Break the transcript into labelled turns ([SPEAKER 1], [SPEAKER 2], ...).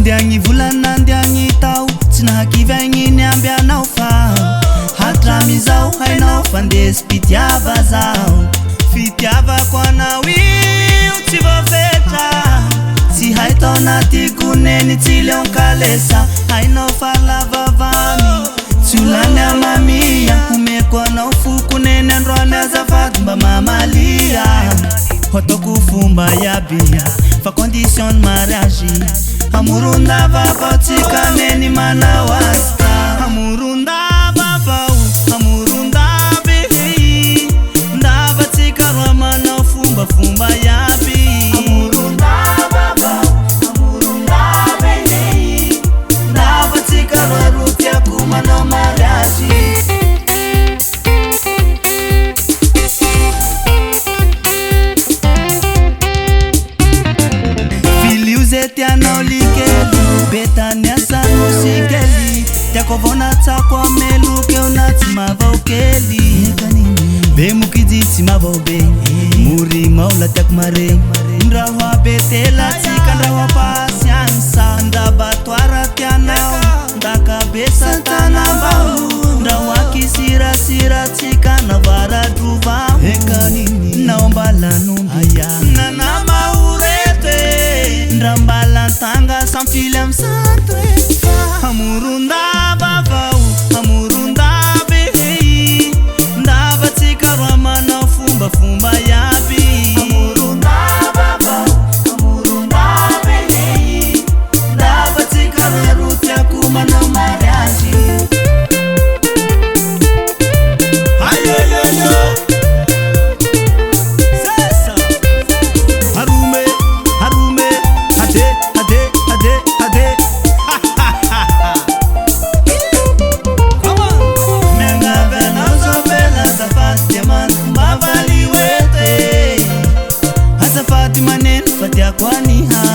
[SPEAKER 1] Nandiagny volana nandiagny tao tsy nahakivy agny amby anao fa hatramizao hainao fandesy mpitiava zao fitiavako anao io tsy voafetra tsy hay tao naty koneny tsy leonkalesa hainao fahalavavany tsy olany amamia omeko anao fokoneny androany azafady mba mamalia hotako fomba yabia fa condition de mariage amorondava vao tsika neny manao asta amorondava vao amorondava ndava tsika roa manao fomba yaby amorondava vao amorondava ndava tsika roa rotiako manao mariage tianao likely betania sano sikely tiako vona tsako ameloke ona tsy mavao kely be mokijy tsy mavao be mori maola tiako mare ndraho abetela tsika ndraho apasiansa ndabatoara tianao ndakabe santanambao ndraho akisirasira tsika navaradrovao naombalanumbi nanamaurete ndrambalantanga samfily am santre amorondava vao amorondava ndava tsika roa manao fomba yaby amorondava vao amorondava ndava tsika roa rotiako manao mariage Fatiha